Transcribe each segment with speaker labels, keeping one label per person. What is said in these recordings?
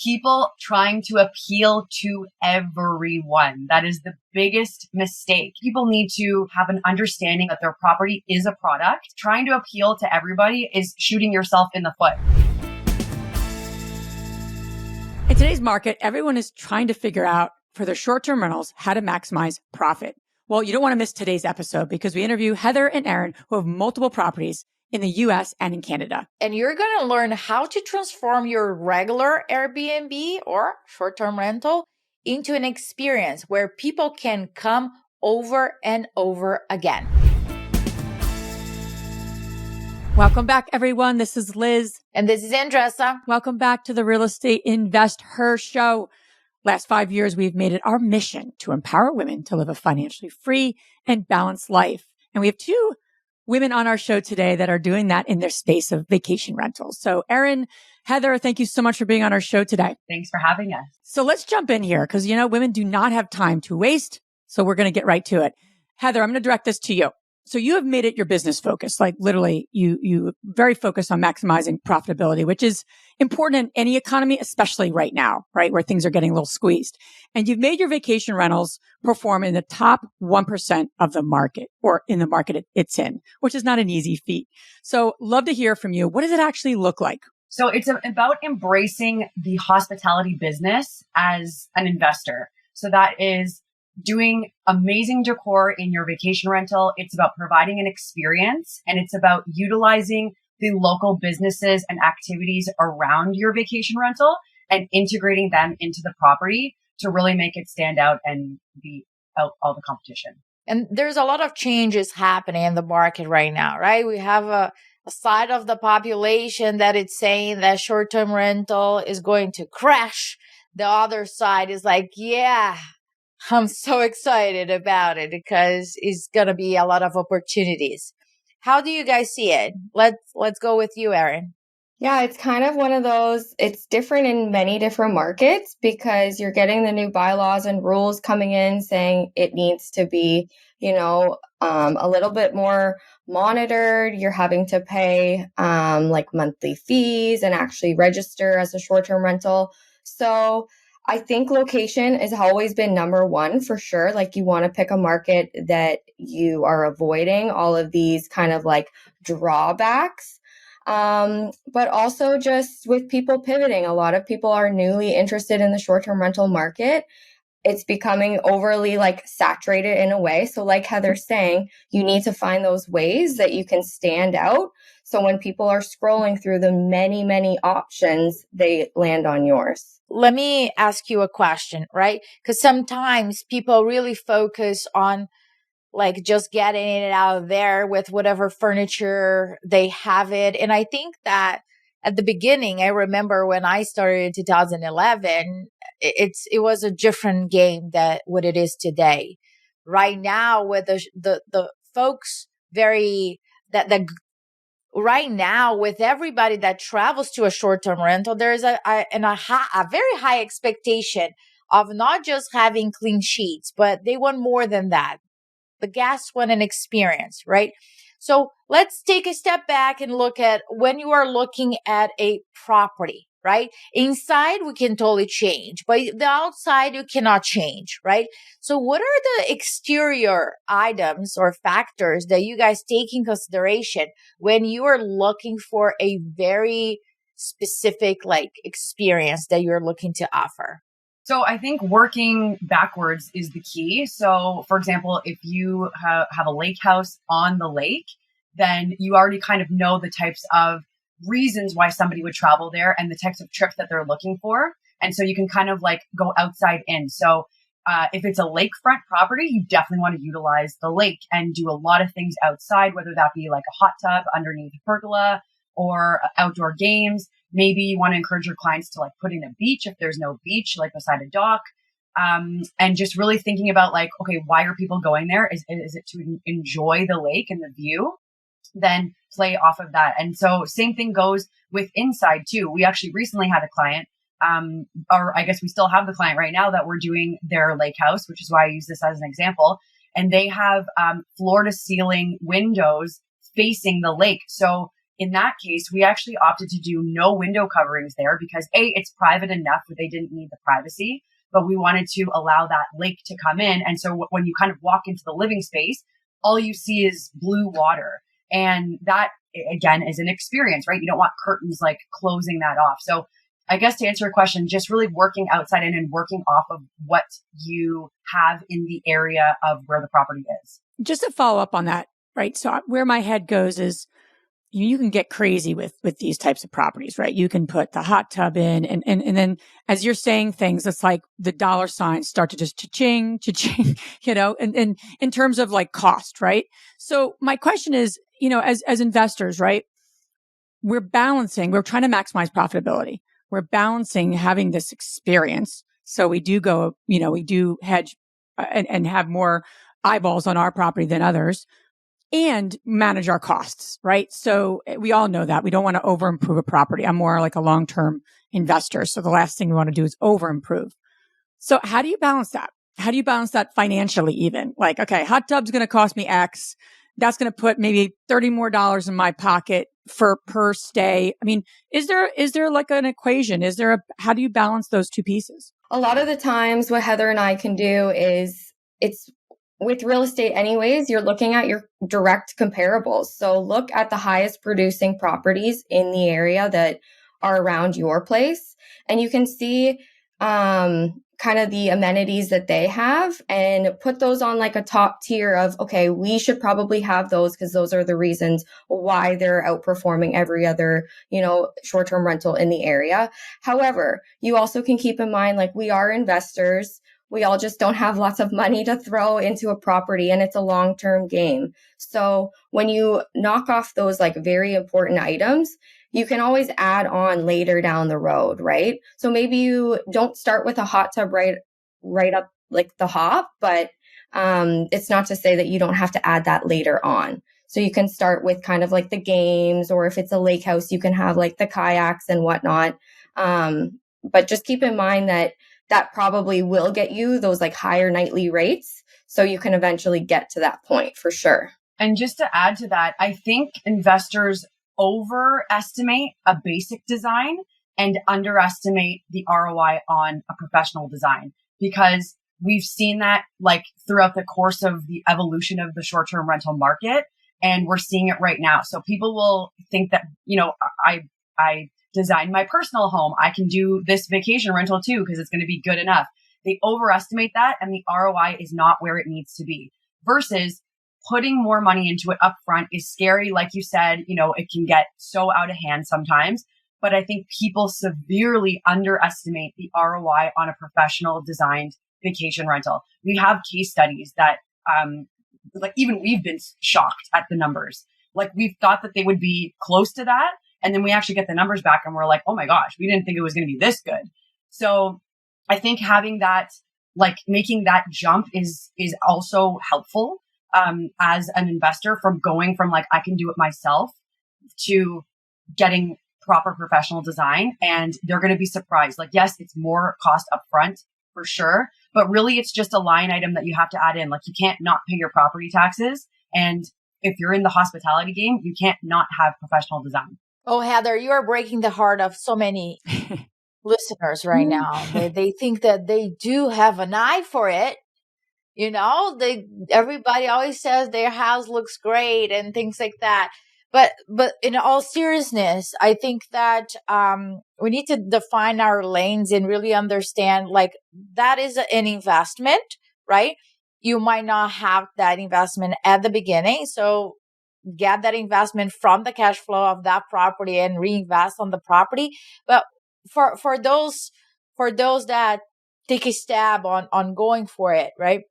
Speaker 1: people trying to appeal to everyone. That is the biggest mistake. People need to have an understanding that their property is a product. Trying to appeal to everybody is shooting yourself in the foot.
Speaker 2: In today's market, everyone is trying to figure out for their short-term rentals how to maximize profit. Well, you don't want to miss today's episode because we interview Heather and Erin, who have multiple properties in the US and in Canada.
Speaker 3: And you're going to learn how to transform your regular Airbnb or short-term rental into an experience where people can come over and over again.
Speaker 2: Welcome back, everyone. This is Liz.
Speaker 3: And this is Andressa.
Speaker 2: Welcome back to the Real Estate InvestHER Show. Last 5 years, we've made it our mission to empower women to live a financially free and balanced life. And we have two women on our show today that are doing that in their space of vacation rentals. So Erin, Heather, thank you so much for being on our show today.
Speaker 1: Thanks for having us.
Speaker 2: So let's jump in here because, women do not have time to waste. So we're going to get right to it. Heather, I'm going to direct this to you. So you have made it your business focus, like literally you very focused on maximizing profitability, which is important in any economy, especially right now, right? Where things are getting a little squeezed. And you've made your vacation rentals perform in the top 1% of the market or in the market it's in, which is not an easy feat. So love to hear from you. What does it actually look like?
Speaker 1: So it's about embracing the hospitality business as an investor. So that is doing amazing decor in your vacation rental. It's about providing an experience, and it's about utilizing the local businesses and activities around your vacation rental and integrating them into the property to really make it stand out and beat out all the competition.
Speaker 3: And there's a lot of changes happening in the market right now, right? We have a side of the population that it's saying that short-term rental is going to crash. The other side is like, yeah, I'm so excited about it because it's going to be a lot of opportunities. How do you guys see it? Let's go with you, Erin.
Speaker 4: Yeah, it's kind of one of those, it's different in many different markets because you're getting the new bylaws and rules coming in saying it needs to be, a little bit more monitored. You're having to pay like monthly fees and actually register as a short-term rental. So I think location has always been number one for sure. Like you want to pick a market that you are avoiding all of these kind of like drawbacks. But also just with people pivoting, a lot of people are newly interested in the short-term rental market. It's becoming overly like saturated in a way. So like Heather's saying, you need to find those ways that you can stand out. So when people are scrolling through the many, many options, they land on yours.
Speaker 3: Let me ask you a question, right? Because sometimes people really focus on like just getting it out there with whatever furniture they have it. And I think that at the beginning, I remember when I started in 2011, it was a different game than what it is today. Right now, with the folks right now with everybody that travels to a short-term rental, there is a very high expectation of not just having clean sheets, but they want more than that. The guests want an experience, right? So let's take a step back and look at when you are looking at a property, right? Inside, we can totally change, but the outside, you cannot change, right? So what are the exterior items or factors that you guys take in consideration when you are looking for a very specific like experience that you're looking to offer?
Speaker 1: So I think working backwards is the key. So for example, if you have a lake house on the lake, then you already kind of know the types of reasons why somebody would travel there and the types of trips that they're looking for. And so you can kind of like go outside in. So if it's a lakefront property, you definitely want to utilize the lake and do a lot of things outside, whether that be like a hot tub underneath a pergola or outdoor games. Maybe you want to encourage your clients to like put in a beach if there's no beach, like beside a dock. And just really thinking about like, okay, why are people going there? Is it to enjoy the lake and the view? Then play off of that. And so same thing goes with inside too. We actually recently had a client, or I guess we still have the client right now that we're doing their lake house, which is why I use this as an example. And they have floor to ceiling windows facing the lake. So in that case, we actually opted to do no window coverings there because it's private enough that they didn't need the privacy, but we wanted to allow that lake to come in. And so when you kind of walk into the living space, all you see is blue water. And that, again, is an experience, right? You don't want curtains like closing that off. So I guess to answer your question, just really working outside in and working off of what you have in the area of where the property is.
Speaker 2: Just to follow up on that, right? So where my head goes is you can get crazy with these types of properties, right? You can put the hot tub in and then as you're saying things, it's like the dollar signs start to just cha-ching, cha-ching, and in terms of like cost, right? So my question is, as investors, right? We're trying to maximize profitability. We're balancing having this experience. So we do go, we do hedge and have more eyeballs on our property than others and manage our costs, right? So we all know that we don't want to over improve a property. I'm more like a long-term investor. So the last thing we want to do is over improve. So how do you balance that? How do you balance that financially even? Like, okay, hot tub's going to cost me X. That's going to put maybe $30 more in my pocket per stay. I mean, is there like an equation? How do you balance those two pieces?
Speaker 4: A lot of the times what Heather and I can do is it's with real estate anyways, you're looking at your direct comparables. So look at the highest producing properties in the area that are around your place. And you can see kind of the amenities that they have and put those on like a top tier of, okay, we should probably have those because those are the reasons why they're outperforming every other, short-term rental in the area. However, you also can keep in mind, like we are investors. We all just don't have lots of money to throw into a property and it's a long-term game. So when you knock off those like very important items, you can always add on later down the road, right? So maybe you don't start with a hot tub right up like the hop, but it's not to say that you don't have to add that later on. So you can start with kind of like the games, or if it's a lake house, you can have like the kayaks and whatnot. But just keep in mind that probably will get you those like higher nightly rates. So you can eventually get to that point for sure.
Speaker 1: And just to add to that, I think investors overestimate a basic design and underestimate the ROI on a professional design, because we've seen that like throughout the course of the evolution of the short-term rental market. And we're seeing it right now. So people will think that, I designed my personal home. I can do this vacation rental too, because it's going to be good enough. They overestimate that and the ROI is not where it needs to be, versus putting more money into it upfront is scary. Like you said, it can get so out of hand sometimes, but I think people severely underestimate the ROI on a professional designed vacation rental. We have case studies that, like even we've been shocked at the numbers. Like we've thought that they would be close to that. And then we actually get the numbers back and we're like, oh my gosh, we didn't think it was going to be this good. So I think having that, like making that jump is also helpful as an investor, from going from like, I can do it myself to getting proper professional design. And they're going to be surprised. Like, yes, it's more cost upfront for sure, but really it's just a line item that you have to add in. Like you can't not pay your property taxes. And if you're in the hospitality game, you can't not have professional design.
Speaker 3: Oh, Heather, you are breaking the heart of so many listeners right now. They think that they do have an eye for it. Everybody always says their house looks great and things like that. But in all seriousness, I think that we need to define our lanes and really understand like that is an investment, right? You might not have that investment at the beginning. So get that investment from the cash flow of that property and reinvest on the property. But for those that take a stab on going for it, right?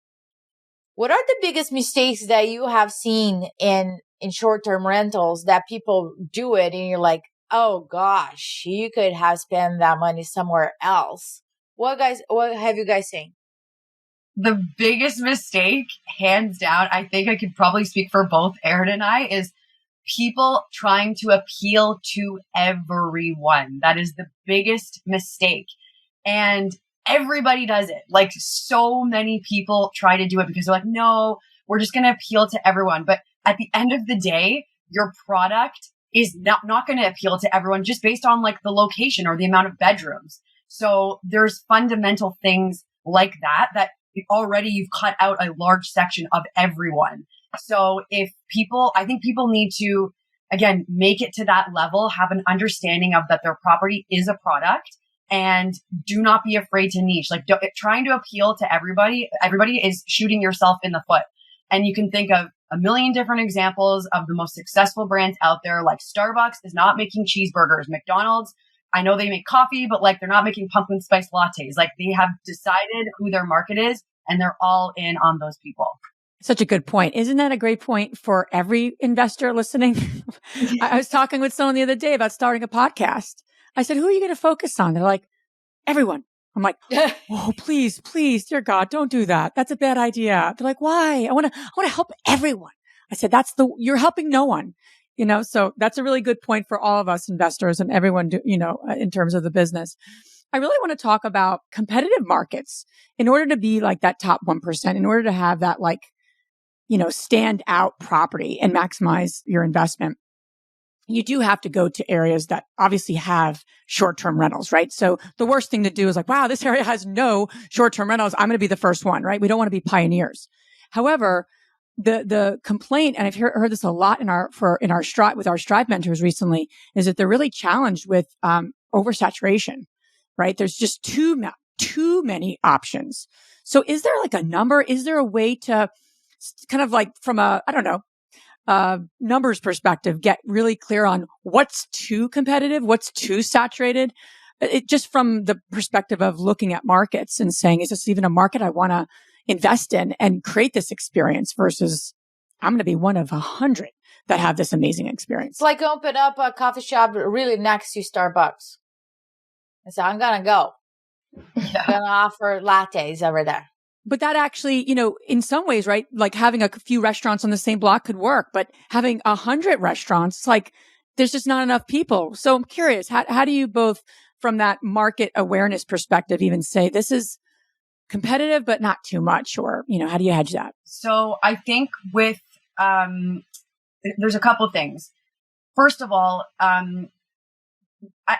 Speaker 3: What are the biggest mistakes that you have seen in short-term rentals that people do it and you're like, oh gosh, you could have spent that money somewhere else? What have you guys seen?
Speaker 1: The biggest mistake, hands down, I think I could probably speak for both Erin and I, is people trying to appeal to everyone. That is the biggest mistake. And everybody does it. Like so many people try to do it because they're like, no, we're just going to appeal to everyone. But at the end of the day, your product is not going to appeal to everyone just based on like the location or the amount of bedrooms. So there's fundamental things like that already you've cut out a large section of everyone. So I think people need to, again, make it to that level, have an understanding of that their property is a product, and do not be afraid to niche. Like trying to appeal to everybody is shooting yourself in the foot. And you can think of a million different examples of the most successful brands out there. Like Starbucks is not making cheeseburgers. McDonald's, I know they make coffee, but like they're not making pumpkin spice lattes. Like they have decided who their market is, and they're all in on those people.
Speaker 2: Such a good point. Isn't that a great point for every investor listening? I was talking with someone the other day about starting a podcast. I said, who are you going to focus on? They're like, everyone. I'm like, oh, please, dear God, don't do that. That's a bad idea. They're like, why? I want to help everyone. I said, you're helping no one, so that's a really good point for all of us investors and everyone, in terms of the business. I really want to talk about competitive markets in order to be like that top 1%, in order to have that stand out property and maximize your investment. You do have to go to areas that obviously have short-term rentals, right? So the worst thing to do is like, wow, this area has no short-term rentals. I'm going to be the first one, right? We don't want to be pioneers. However, the complaint, and I've heard this a lot with our Strive mentors recently, is that they're really challenged with oversaturation, right? There's just too many options. So is there like a number? Is there a way to kind of like from a, I don't know, numbers perspective, get really clear on what's too competitive, what's too saturated? It just from the perspective of looking at markets and saying, is this even a market I want to invest in and create this experience versus I'm going to be one of 100 that have this amazing experience.
Speaker 3: It's like open up a coffee shop really next to Starbucks. And so I'm going to go.
Speaker 1: Yeah.
Speaker 3: I'm going to offer lattes over there.
Speaker 2: But that actually, in some ways, right? Like having a few restaurants on the same block could work, but having 100 restaurants, like there's just not enough people. So I'm curious, how do you both from that market awareness perspective even say this is competitive, but not too much? Or, how do you hedge that? So
Speaker 1: I think with, there's a couple things. First of all, I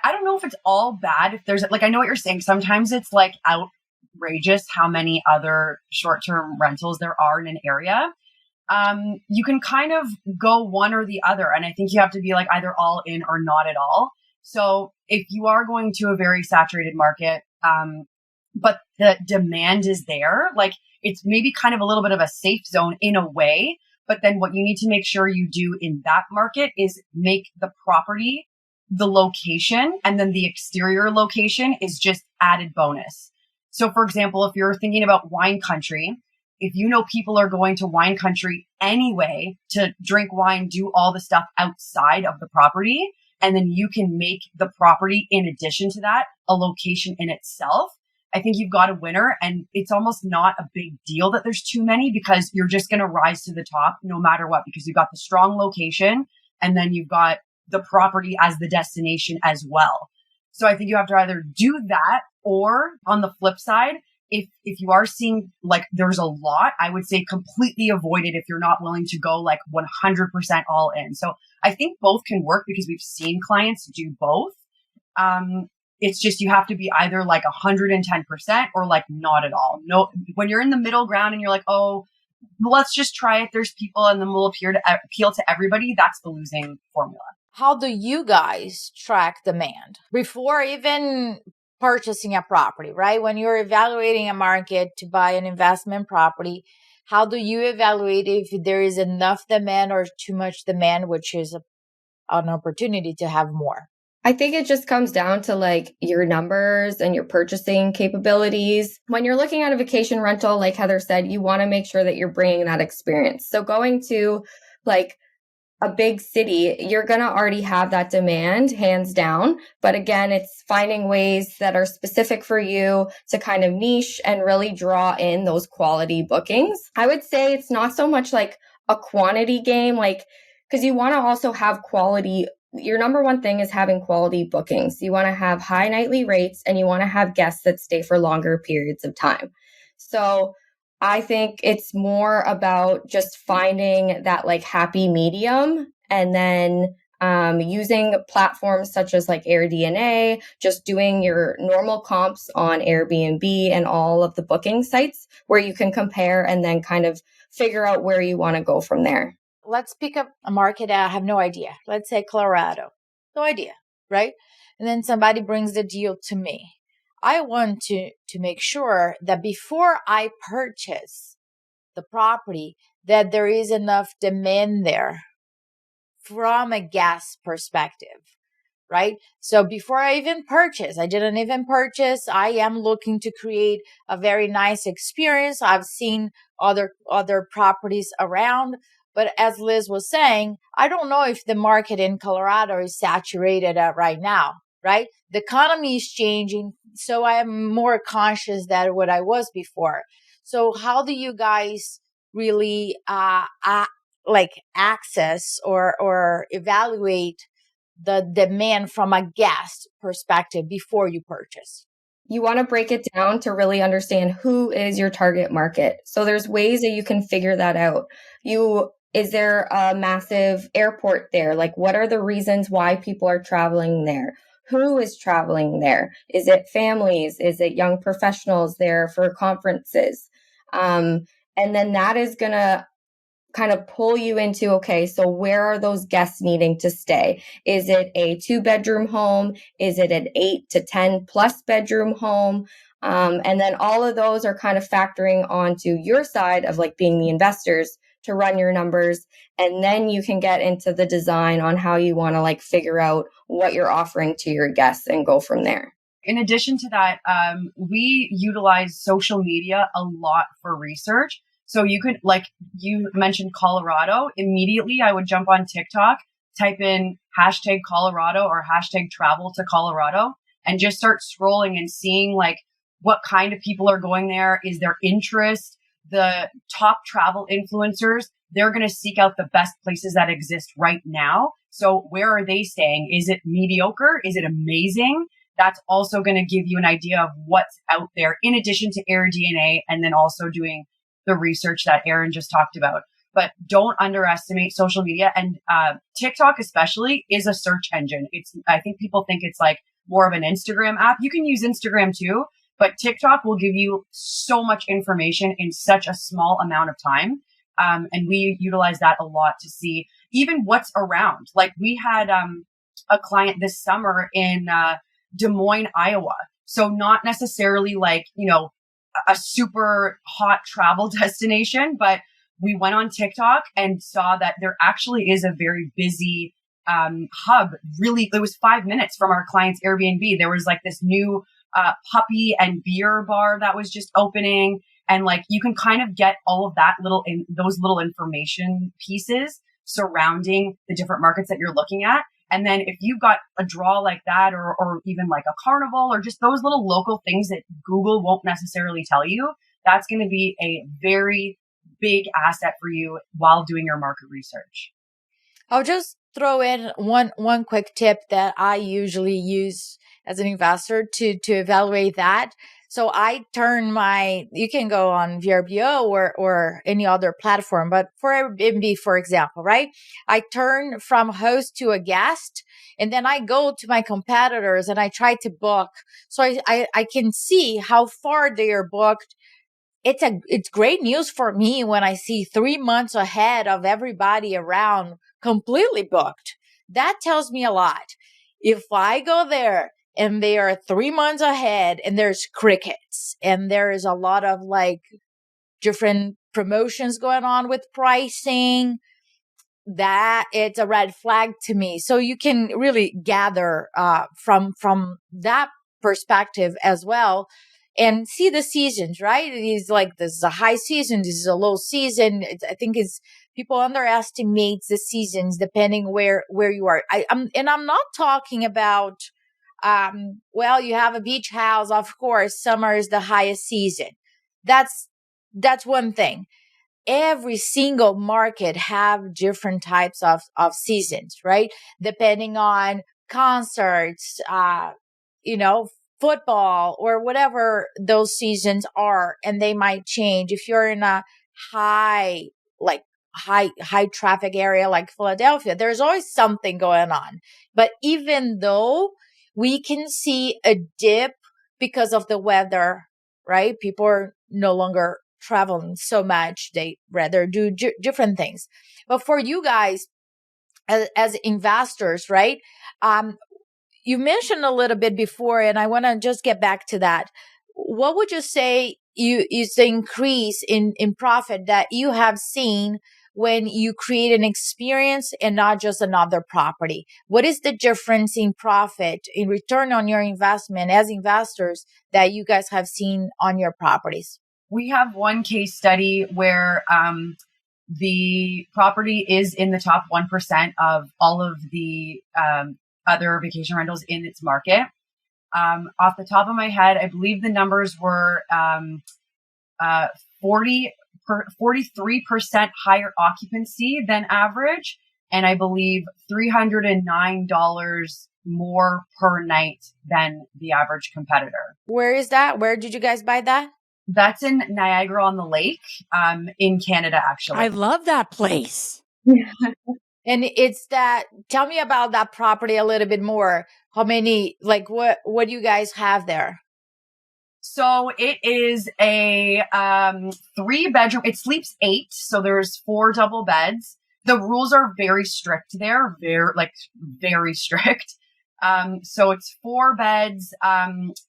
Speaker 1: don't know if it's all bad. If there's I know what you're saying. Sometimes it's like outrageous how many other short-term rentals there are in an area. You can kind of go one or the other. And I think you have to be like either all in or not at all. So if you are going to a very saturated market, but the demand is there, like it's maybe kind of a little bit of a safe zone in a way. But then what you need to make sure you do in that market is make the property, the location, and then the exterior location is just added bonus. So for example, if you're thinking about wine country, if you know people are going to wine country anyway to drink wine, do all the stuff outside of the property, and then you can make the property, in addition to that, a location in itself, I think you've got a winner. And it's almost not a big deal that there's too many because you're just going to rise to the top no matter what, because you've got the strong location and then you've got the property as the destination as well. So I think you have to either do that, or on the flip side, if you are seeing like there's a lot, I would say completely avoid it if you're not willing to go like 100% all in. So I think both can work because we've seen clients do both. It's just you have to be either like 110% or like not at all. No, when you're in the middle ground and you're like, oh, let's just try it. There's people and then we'll appeal to everybody. That's the losing formula.
Speaker 3: How do you guys track demand before even purchasing a property, right? When you're evaluating a market to buy an investment property, how do you evaluate if there is enough demand or too much demand, which is an opportunity to have more?
Speaker 4: I think it just comes down to like your numbers and your purchasing capabilities. When you're looking at a vacation rental, like Heather said, you want to make sure that you're bringing that experience. So going to like a big city, you're going to already have that demand, hands down. But again, it's finding ways that are specific for you to kind of niche and really draw in those quality bookings. I would say it's not so much like a quantity game, like, because you want to also have quality. Your number one thing is having quality bookings. You want to have high nightly rates and you want to have guests that stay for longer periods of time. So I think it's more about just finding that like happy medium and then using platforms such as like AirDNA, just doing your normal comps on Airbnb and all of the booking sites where you can compare and then kind of figure out where you want to go from there.
Speaker 3: Let's pick up a market I have no idea. Let's say Colorado. No idea, right? And then somebody brings the deal to me. I want to make sure that before I purchase the property, that there is enough demand there from a guest perspective, right? So before I even purchase, I didn't even purchase. I am looking to create a very nice experience. I've seen other properties around, but as Liz was saying, I don't know if the market in Colorado is saturated right now, right? The economy is changing, so I am more conscious than what I was before. So how do you guys really access or evaluate the demand from a guest perspective before you purchase?
Speaker 4: You want to break it down to really understand who is your target market. So there's ways that you can figure that out. Is there a massive airport there? Like, what are the reasons why people are traveling there? Who is traveling there? Is it families? Is it young professionals there for conferences? And then that is going to kind of pull you into, okay, so where are those guests needing to stay? Is it a 2-bedroom home? Is it an 8 to 10 plus bedroom home? And then all of those are kind of factoring onto your side of like being the investors to run your numbers. And then you can get into the design on how you want to like figure out what you're offering to your guests and go from there.
Speaker 1: In addition to that, we utilize social media a lot for research. So you could, like you mentioned Colorado, immediately I would jump on TikTok, type in hashtag Colorado or hashtag travel to Colorado, and just start scrolling and seeing like what kind of people are going there. Is their interest? The top travel influencers, they're going to seek out the best places that exist right now. So where are they staying? Is it mediocre? Is it amazing? That's also going to give you an idea of what's out there in addition to AirDNA, and then also doing the research that Erin just talked about. But don't underestimate social media. And TikTok especially is a search engine. I think people think it's like more of an Instagram app. You can use Instagram too, but TikTok will give you so much information in such a small amount of time. And we utilize that a lot to see even what's around. Like we had a client this summer in Des Moines, Iowa. So not necessarily like, a super hot travel destination, but we went on TikTok and saw that there actually is a very busy hub. Really, it was 5 minutes from our client's Airbnb. There was like this new puppy and beer bar that was just opening. And like, you can kind of get all of that those little information pieces surrounding the different markets that you're looking at. And then if you've got a draw like that, or even like a carnival, or just those little local things that Google won't necessarily tell you, that's going to be a very big asset for you while doing your market research.
Speaker 3: I'll just throw in one quick tip that I usually use as an investor to evaluate that. So I turn you can go on VRBO or any other platform, but for Airbnb, for example, right? I turn from host to a guest, and then I go to my competitors and I try to book. So I can see how far they are booked. It's great news for me when I see 3 months ahead of everybody around completely booked. That tells me a lot. If I go there and they are 3 months ahead and there's crickets and there is a lot of like different promotions going on with pricing, that it's a red flag to me. So you can really gather from that perspective as well and see the seasons, right? It is like, this is a high season, this is a low season. I think people underestimate the seasons depending where you are. I'm not talking about you have a beach house. Of course, summer is the highest season. That's one thing. Every single market have different types of seasons, right? Depending on concerts, football or whatever those seasons are, and they might change. If you're in a high, like high traffic area like Philadelphia. There's always something going on. But even though we can see a dip because of the weather, right? People are no longer traveling so much. They rather do different things. But for you guys as investors, right? You mentioned a little bit before, and I want to just get back to that. What would you say is the increase in profit that you have seen when you create an experience and not just another property? What is the difference in profit, in return on your investment as investors that you guys have seen on your properties?
Speaker 1: We have one case study where the property is in the top 1% of all of the other vacation rentals in its market. Off the top of my head, I believe the numbers were 43% higher occupancy than average, and I believe $309 more per night than the average competitor.
Speaker 3: Where is that? Where did you guys buy that?
Speaker 1: That's in Niagara on the Lake, in Canada, actually.
Speaker 2: I love that place.
Speaker 3: And it's that, tell me about that property a little bit more. How many, like what do you guys have there?
Speaker 1: So it is a 3-bedroom. It sleeps 8. So there's 4 double beds. The rules are very strict there, very strict. So it's 4 beds.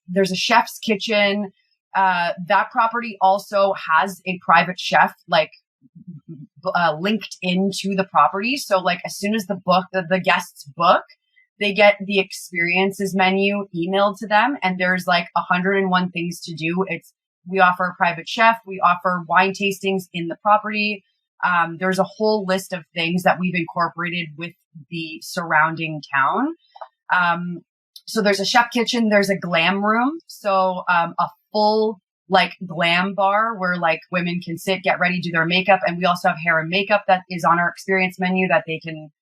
Speaker 1: There's a chef's kitchen. That property also has a private chef, linked into the property. So like as soon as the guests book, they get the experiences menu emailed to them, and there's like 101 things to do. We offer a private chef. We offer wine tastings in the property. There's a whole list of things that we've incorporated with the surrounding town. So there's a chef kitchen. There's a glam room. So a full glam bar where women can sit, get ready, do their makeup. And we also have hair and makeup that is on our experience menu that they can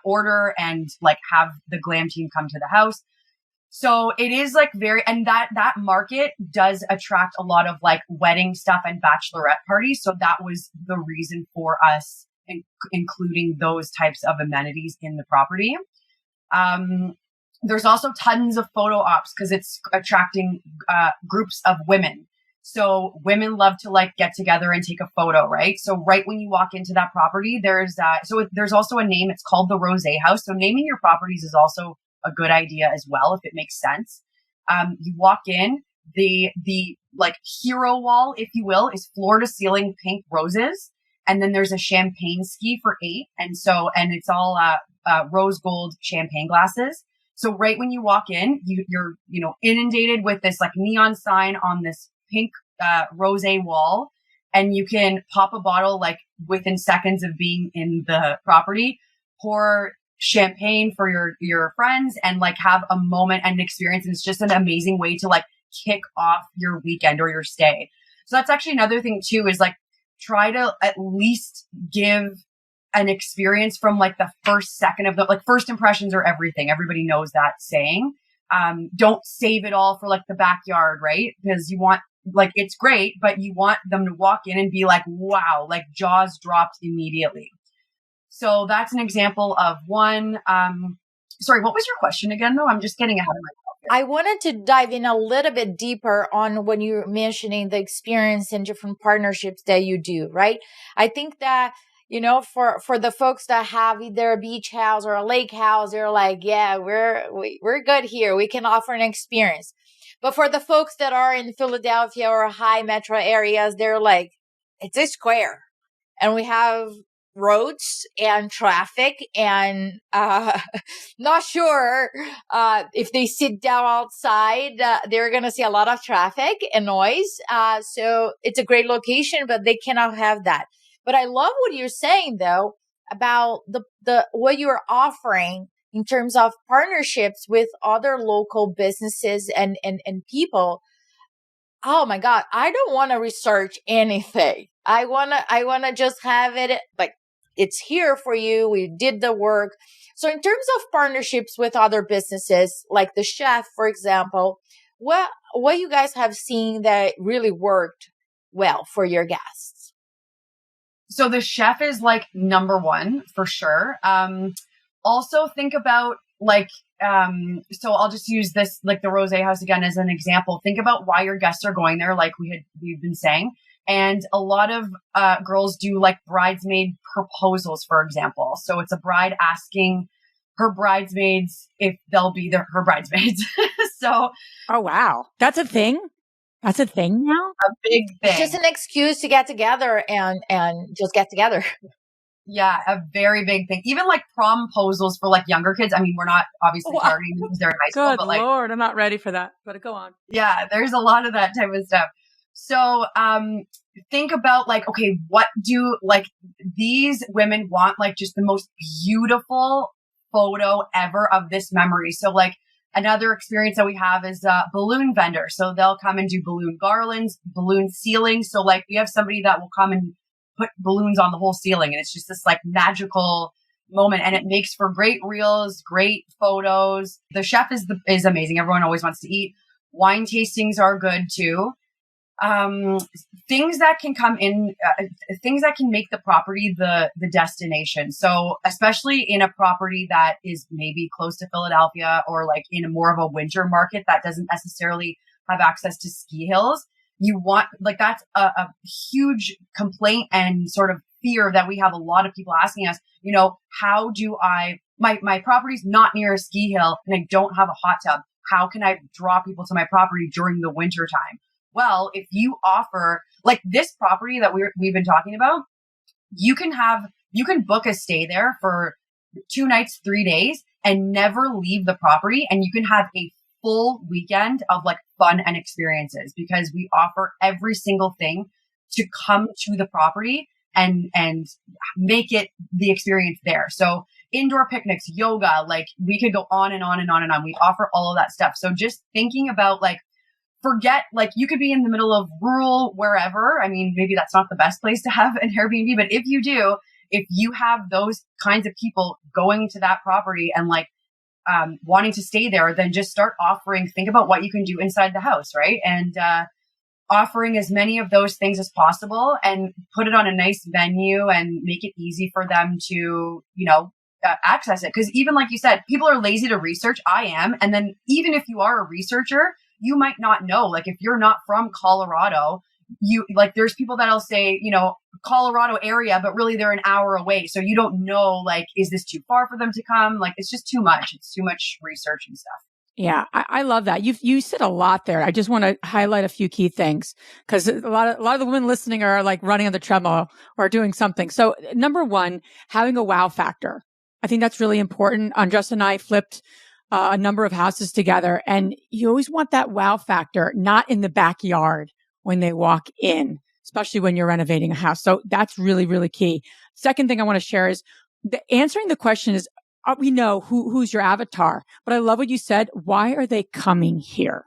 Speaker 1: order and have the glam team come to the house. So it is and that market does attract a lot of wedding stuff and bachelorette parties. So that was the reason for us including those types of amenities in the property. There's also tons of photo ops because it's attracting groups of women. So women love to get together and take a photo, right? So right when you walk into that property, there's also a name. It's called the Rose House. So naming your properties is also a good idea as well, if it makes sense. You walk in, the hero wall, if you will, is floor to ceiling pink roses. And then there's a champagne ski for 8. And it's all rose gold champagne glasses. So right when you walk in, you're inundated with this neon sign on this pink rosé wall, and you can pop a bottle within seconds of being in the property, pour champagne for your friends, and have a moment and experience. And it's just an amazing way to kick off your weekend or your stay. So that's actually another thing too, is try to at least give an experience from the first second of the first impressions are everything. Everybody knows that saying. Don't save it all for the backyard, right? Because you want it's great, but you want them to walk in and be wow, jaws dropped immediately. So that's an example of one. Sorry, what was your question again though? I'm just getting ahead of myself here.
Speaker 3: I wanted to dive in a little bit deeper on when you're mentioning the experience and different partnerships that you do, right? I think that for the folks that have either a beach house or a lake house, they're yeah, we're good here. We can offer an experience. But for the folks that are in Philadelphia or high metro areas, they're it's a square and we have roads and traffic and not sure if they sit down outside, they're going to see a lot of traffic and noise. So it's a great location, but they cannot have that. But I love what you're saying though about the what you're offering in terms of partnerships with other local businesses and people. Oh my God, I don't want to research anything. I want to just have it it's here for you. We did the work. So in terms of partnerships with other businesses, like the chef, for example, what you guys have seen that really worked well for your guests?
Speaker 1: So the chef is like number one for sure. Also think about like, so I'll just use this, like the Rosé House again as an example. Think about why your guests are going there, like we've been saying. And a lot of girls do like bridesmaid proposals, for example. So it's a bride asking her bridesmaids if they'll be her bridesmaids. So,
Speaker 2: oh wow, that's a thing. That's a thing now.
Speaker 1: A big thing.
Speaker 3: It's just an excuse to get together and just get together.
Speaker 1: Yeah, a very big thing. Even like promposals for like younger kids. I mean, we're not obviously targeting them because they're in high school, but like,
Speaker 2: Lord, I'm not ready for that. But go on.
Speaker 1: Yeah, there's a lot of that type of stuff. So, think about like, okay, what do like these women want? Like just the most beautiful photo ever of this memory. So like another experience that we have is a balloon vendor. So they'll come and do balloon garlands, balloon ceilings. So like we have somebody that will come and put balloons on the whole ceiling, and it's just this like magical moment, and it makes for great reels, great photos. The chef is amazing. Everyone always wants to eat. Wine tastings are good too. Things that can come in, things that can make the property the destination. So especially in a property that is maybe close to Philadelphia or like in more of a winter market that doesn't necessarily have access to ski hills, you want like that's a huge complaint and sort of fear that we have. A lot of people asking us, you know, how do my property's not near a ski hill and I don't have a hot tub. How can I draw people to my property during the winter time? Well, if you offer like this property that we've been talking about, you can book a stay there for 2 nights, 3 days and never leave the property. And you can have a full weekend of like fun and experiences because we offer every single thing to come to the property and make it the experience there. So indoor picnics, yoga, like we could go on and on and on and on. We offer all of that stuff. So just thinking about like, forget, like you could be in the middle of rural wherever. I mean, maybe that's not the best place to have an Airbnb, but if you do, if you have those kinds of people going to that property and like wanting to stay there, then just start offering, think about what you can do inside the house, right? And offering as many of those things as possible and put it on a nice menu and make it easy for them to, you know, access it. Because even like you said, people are lazy to research. I am. And then even if you are a researcher, you might not know, like if you're not from Colorado, you like there's people that'll say, you know, Colorado area, but really they're an hour away. So you don't know, like, is this too far for them to come? Like, it's just too much. It's too much research and stuff.
Speaker 2: Yeah, I love that. You said a lot there. I just want to highlight a few key things because a lot of the women listening are like running on the treadmill or doing something. So number one, having a wow factor. I think that's really important. Andres and I flipped a number of houses together, and you always want that wow factor, not in the backyard when they walk in, especially when you're renovating a house. So that's really, really key. Second thing I want to share is answering the question is, we know who's your avatar, but I love what you said. Why are they coming here?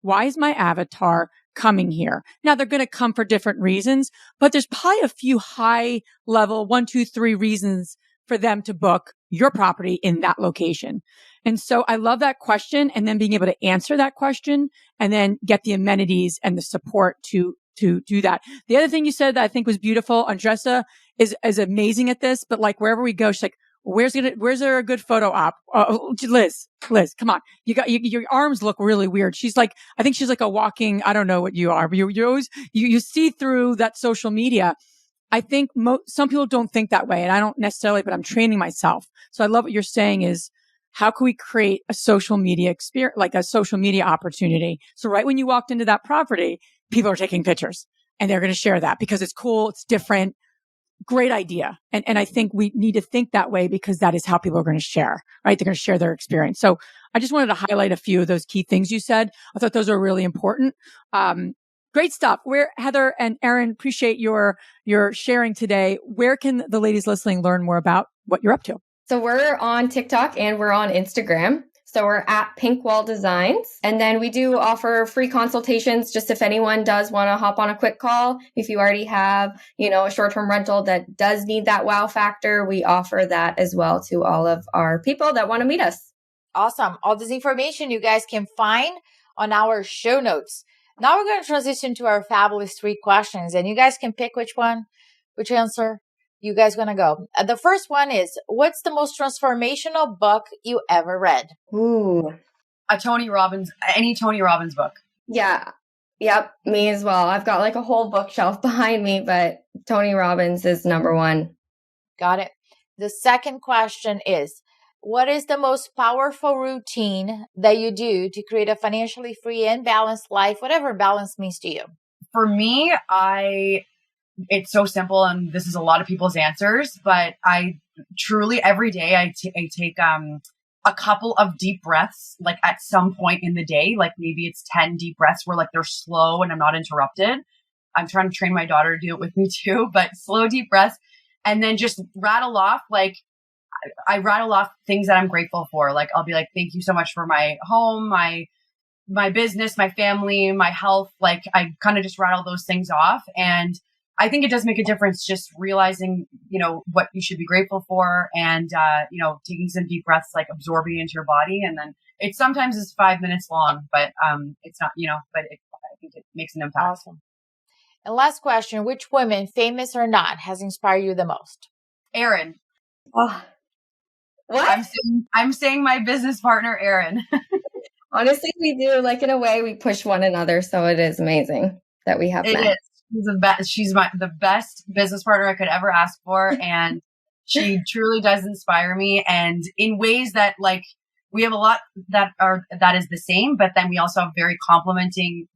Speaker 2: Why is my avatar coming here? Now they're going to come for different reasons, but there's probably a few high level 1, 2, 3 reasons for them to book your property in that location. And so I love that question, and then being able to answer that question and then get the amenities and the support to do that. The other thing you said that I think was beautiful, Andressa is amazing at this, but like wherever we go, she's like, where's there a good photo op? Liz, come on. Your arms look really weird. She's like, I think she's like a walking, I don't know what you are, but you always, you see through that social media. I think some people don't think that way, and I don't necessarily, but I'm training myself. So I love what you're saying is, how can we create a social media experience, like a social media opportunity? So right when you walked into that property, people are taking pictures and they're going to share that because it's cool. It's different. Great idea. And I think we need to think that way because that is how people are going to share, right? They're going to share their experience. So I just wanted to highlight a few of those key things you said. I thought those are really important. Great stuff. Heather and Erin, appreciate your sharing today. Where can the ladies listening learn more about what you're up to?
Speaker 4: So we're on TikTok and we're on Instagram. So we're at Pink Wall Designs. And then we do offer free consultations just if anyone does want to hop on a quick call. If you already have, a short-term rental that does need that wow factor, we offer that as well to all of our people that want to meet us.
Speaker 3: Awesome. All this information you guys can find on our show notes. Now we're going to transition to our fabulous 3 questions, and you guys can pick which one Which answer you guys gonna go? The first one is, what's the most transformational book you ever read?
Speaker 4: Ooh.
Speaker 1: Any Tony Robbins book.
Speaker 4: Yeah. Yep. Me as well. I've got like a whole bookshelf behind me, but Tony Robbins is number one.
Speaker 3: Got it. The second question is, what is the most powerful routine that you do to create a financially free and balanced life, whatever balance means to you?
Speaker 1: For me, it's so simple, and this is a lot of people's answers, but I truly every day I take a couple of deep breaths, like at some point in the day, like maybe it's 10 deep breaths where like they're slow and I'm not interrupted. I'm trying to train my daughter to do it with me too, but slow, deep breaths, and then just rattle off, like I rattle off things that I'm grateful for. Like I'll be like, thank you so much for my home, my business, my family, my health. Like I kind of just rattle those things off. And I think it does make a difference just realizing, what you should be grateful for and, taking some deep breaths, like absorbing into your body. And then it sometimes is 5 minutes long, but it's not, I think it makes an impact.
Speaker 3: Awesome. And last question, which woman, famous or not, has inspired you the most?
Speaker 1: Erin.
Speaker 4: Oh, what?
Speaker 1: I'm saying my business partner, Erin.
Speaker 4: Honestly, we do. Like in a way, we push one another. So it is amazing that we have met.
Speaker 1: It is. She's the best business partner I could ever ask for. And she truly does inspire me. And in ways that like we have a lot that is the same, but then we also have very complementing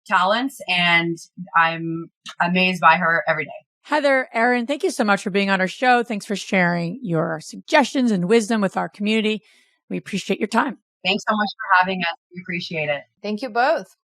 Speaker 1: talents. And I'm amazed by her every day.
Speaker 2: Heather, Erin, thank you so much for being on our show. Thanks for sharing your suggestions and wisdom with our community. We appreciate your time.
Speaker 1: Thanks so much for having us. We appreciate it.
Speaker 3: Thank you both.